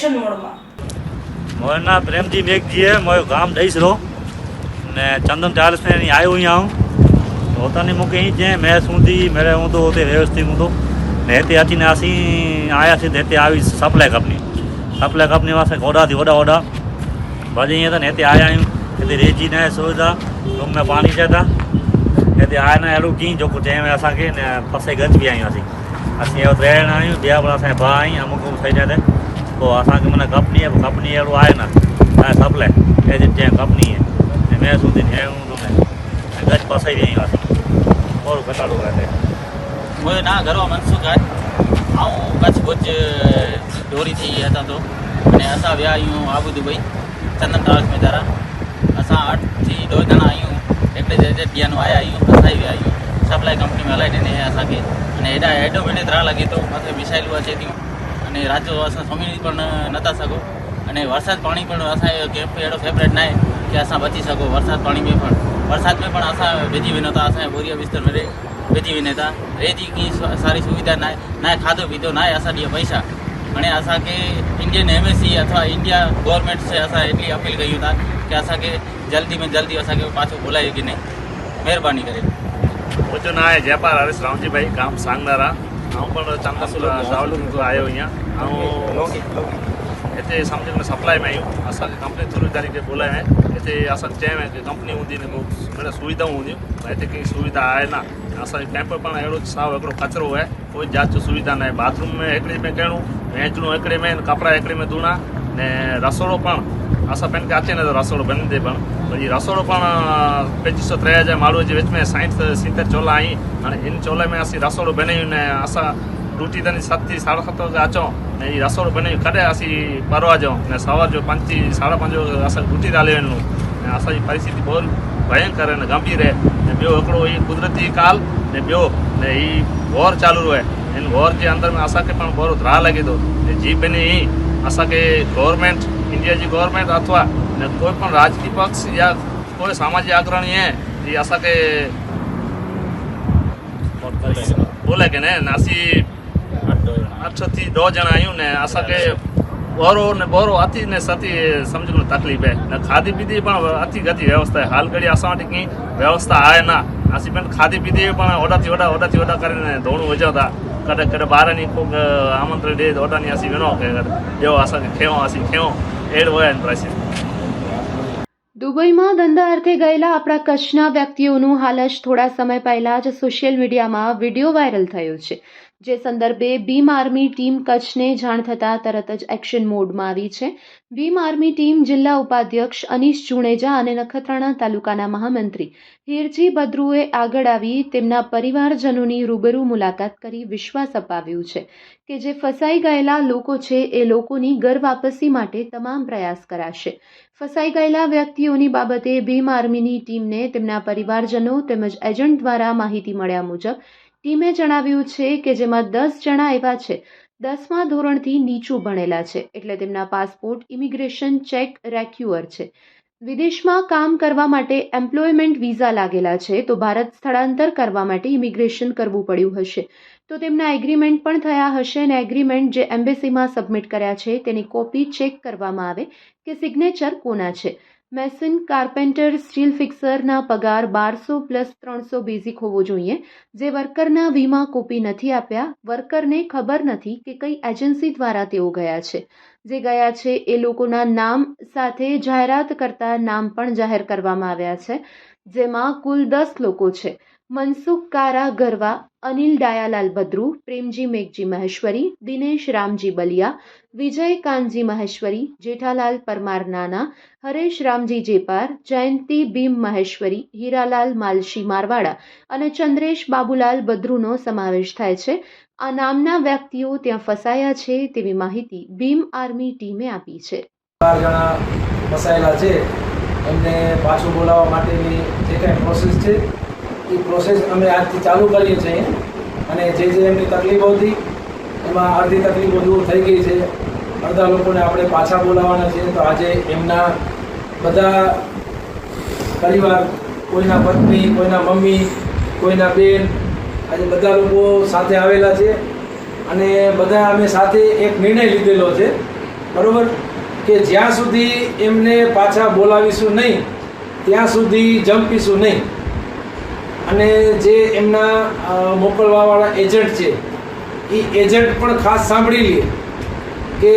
Action મોડમાં. મોર ના પ્રેમજી મેઘજીએ મોર ગામ દઈસરો ને चंदन टाइल्स में नहीं आयो यहाँ हूँ तो होता नहीं मुके ही जे मैं सूंदी मेरे हूँ तो होते व्यवस्थित हूँ तो नेते अची ने असी आया से नेते आई सप्लाई कंपनी वास्ते ओडा थी ओडा भाजी ये तो नेते आया आयूं हिते रेजी ने सुविधा रूम में पानी से था हिते आया ना अहिड़ो की जो कुझु चई में असांखे ने फसे गच बि आहियूं असीं रहण आहियूं ॿिया पण असांजा भाउ आहियूं अमुक ठही जाते पोइ असांखे माना कंपनी अहिड़ो आहे न सप्लाई एजेंट जंहिं कंपनी है मैं सूदी गच फसाई रही और घटाड़ो रहते मुझे ना घरों मनसुख है आऊँ कच्छ भुज डोरी थी था तो अने असां विया आहियूं आबू दुबई चंदन टाइल्स में जरा असां 8 थी 2 ॼणा आहियूं हिकिड़े एजेंट ॾियण आया आहियूं असां विया आहियूं सप्लाई कंपनी में हलाई ॾिने असांखे अने हेॾो महिने तरह लॻे थो मथे मिसाइलूं अचे थियूं अने राति जो असां सुम्ही पण नथा सघूं अने वरसाद पाणी पण असांजो कैंप अहिड़ो फेवरेट न आहे कि असां बची सघूं वरसाद पाणी में पण बरसात में पण असां विझी वञो था असांजे बोरिया बिस्तर में विझी वञे था रेजी की सारी सुविधा न आहे खाधो पीतो न आहे असां ॾिए पैसा हाणे असांखे इंडियन एमएससी अथवा इंडिया गवर्नमेंट से असां एतिरी अपील कयूं था कि असांखे जल्दी में जल्दी असांखे पाछो बोलाए की नहीं महिरबानी करे मुझो ना आहे जयपाल हरीश रामजी भाई गाम सांगदारा आऊं पण चंदन आयो यहाँ हिते सम्झ में सप्लाई में आहियूं असांखे कंपनी थ्रू तरीक़े बोलाया आहिनि हिते असां चयो की कंपनी हूंदी न पोइ सुविधाऊं हूंदियूं हिते कंहिं सुविधा आहे न असांजे कैंप पण अहिड़ो साव हिकिड़ो कचिरो आहे कोई जांच सुविधा न आहे बाथरूम में हिकिड़े में कहिड़ो वेचणो हिकिड़े में कपिड़ा हिकिड़े में धोइणा ने रसोड़ो पण असां पंहिंखे अचे नथो रसोड़ो बने पण वरी रसोड़ो पण 25-30 माण्हूअ जे विच में 60-70 चोला आहिनि हाणे इन चोले में असीं रसोड़ो बनायूं ने असां ड्यूटी ताईं 7-7:30 वॻे अचूं ने हीअ रसोड़ो बनायूं कॾहिं असीं परवाह जो ने सवार जो 5-5:30 असां ड्यूटी था हली वञूं ऐं असांजी परिस्थिति बहुत भयंकर ऐं गंभीर आहे ऐं ॿियो हिकिड़ो हीअ कुदरती काल ने ॿियो ने हीअ वॉर चालू आहे हिन वॉर जे अंदरि में असांखे पण बहुत राह लॻे थो जी बने ही असांखे गवर्नमेंट इंडिया जी गवर्नमेंट अथवा ने कोई पण राजकीय पक्ष या कोई सामाजिक अग्रणी है जी असांखे बोले के ने असीं 8-2 ॼणा आहियूं ने असांखे बोरो अति ने सती सम्झ में तकलीफ़ है न खाधी पीती पण अति गति व्यवस्था है हाल घड़ी असां वटि की व्यवस्था आहे न असीं पण खाधी पीती पण ओडा थी ओडा करे धोणो विझूं था कॾहिं ॿारनि को आमंत्रण ॾिए त ओडा ॾींहुं असीं वञूं ॿियो असांखे खयूं अहिड़ो आहे परिस्थिति દુબઈમાં ધંધા અર્થે ગયેલા આપણા કચ્છના વ્યક્તિઓનું હાલ જ થોડા સમય પહેલા જ સોશિયલ મીડિયામાં વિડીયો વાયરલ થયો છે જે સંદર્ભે ભીમ આર્મી ટીમ કચ્છને જાણ થતાં તરત જ એક્શન મોડમાં આવી છે ભીમ આર્મી ટીમ જિલ્લા ઉપાધ્યક્ષ અનીશ જુણેજા અને નખત્રાણા તાલુકાના મહામંત્રી હીરજી બદ્રુએ આગળ આવી તેમના પરિવારજનોની રૂબરૂ મુલાકાત કરી વિશ્વાસ અપાવ્યું છે કે જે ફસાઈ ગયેલા લોકો છે એ લોકોની ઘર વાપસી માટે તમામ પ્રયાસ કરાશે ફસાઈ ગયેલા વ્યક્તિઓની બાબતે ભીમ આર્મીની ટીમને તેમના પરિવારજનો તેમજ એજન્ટ દ્વારા માહિતી મળ્યા મુજબ ટીમે જણાવ્યું છે કે જેમાં 10 જણા એવા છે 10મા ધોરણથી નીચું ભણેલા છે એટલે તેમના પાસપોર્ટ ઇમિગ્રેશન ચેક રેક્યુઅર છે વિદેશમાં કામ કરવા માટે એમ્પ્લોયમેન્ટ વિઝા લાગેલા છે તો ભારત સ્થળાંતર કરવા માટે ઇમિગ્રેશન કરવું પડ્યું હશે તો તેમના એગ્રીમેન્ટ પણ થયા હશે અને એગ્રીમેન્ટ જે એમ્બેસીમાં સબમિટ કર્યા છે તેની કોપી ચેક કરવામાં આવે કે સિગ્નેચર કોના છે મેસન કાર્પેન્ટર સ્ટીલ ફિક્સરના પગાર 1200 + 300 બેઝિક હોવો જોઈએ જે વર્કરના વીમા કોપી નથી આપ્યા વર્કરને ખબર નથી કે કઈ એજન્સી દ્વારા તેઓ ગયા છે જે ગયા છે એ લોકોના નામ સાથે જાહેરાત કરતા નામ પણ જાહેર કરવામાં આવ્યા છે જેમાં કુલ 10 લોકો છે मनसुख कारा गरवा अनिल डायालाल बद्रू प्रेमजी मेघजी महेश्वरी दिनेश रामजी बलिया विजय कांजी महेश्वरी जेठालाल परमार नाना हरेश रामजी जेपार जयंती भीम महेश्वरी हीरालाल मालशी मारवाड़ा અને ચંદ્રેશ બાબુલાલ બદ્રુનો સમાવેશ થાય છે આ નામના વ્યક્તિઓ ત્યાં ફસાયા છે તેવી માહિતી ભીમ આર્મી ટીમે આપી છે 4 જણા ફસાયેલા છે એમને પાછું બોલાવવા માટેની જે કંઈ પ્રોસેસ છે એ પ્રોસેસ અમે આજથી ચાલુ કરીએ છીએ અને જે એમની તકલીફો હતી એમાં અડધી તકલીફો દૂર થઈ ગઈ છે અડધા લોકોને આપણે પાછા બોલાવવાના છે તો આજે એમના બધા પરિવાર કોઈના પત્ની કોઈના મમ્મી કોઈના બેન આજે બધા લોકો સાથે આવેલા છે અને બધા અમે સાથે એક નિર્ણય લીધેલો છે બરાબર, કે જ્યાં સુધી એમને પાછા બોલાવીશું નહીં ત્યાં સુધી જંપીશું નહીં. અને જે એમના મોકલવાવાળા એજન્ટ છે એ એજન્ટ પણ ખાસ સાંભળી લે કે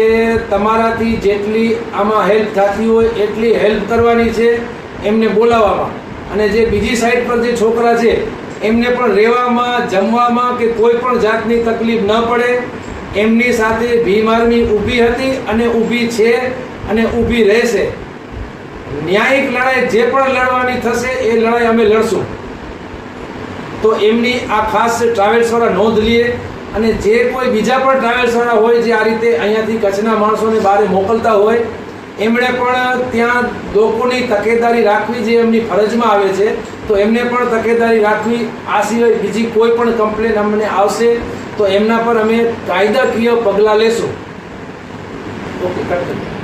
તમારાથી જેટલી આમાં હેલ્પ થતી હોય એટલી હેલ્પ કરવાની છે એમને બોલાવવામાં. અને જે બીજી સાઈડ પર જે છોકરા છે એમને પણ રહેવામાં, જમવામાં કે કોઈ પણ જાતની તકલીફ ન પડે એમની સાથે ભીમ આર્મી ઊભી હતી અને ઊભી છે અને ઊભી રહેશે. ન્યાયિક લડાઈ જે પણ લડવાની થશે એ લડાઈ અમે લડશું. તો એમની આ ખાસ ટ્રાવેલ્સવાળા નોંધ લઈએ. અને જે કોઈ બીજા પણ ટ્રાવેલ્સવાળા હોય જે આ રીતે અહીંયાથી કચ્છના માણસોને બહાર મોકલતા હોય એમણે પણ ત્યાં લોકોની તકેદારી રાખવી જે એમની ફરજમાં આવે છે. તો એમને પણ તકેદારી રાખવી. આ સિવાય બીજી કોઈ પણ કમ્પ્લેન અમને આવશે તો એમના પર અમે કાયદાકીય પગલાં લેશું. Okay, cut.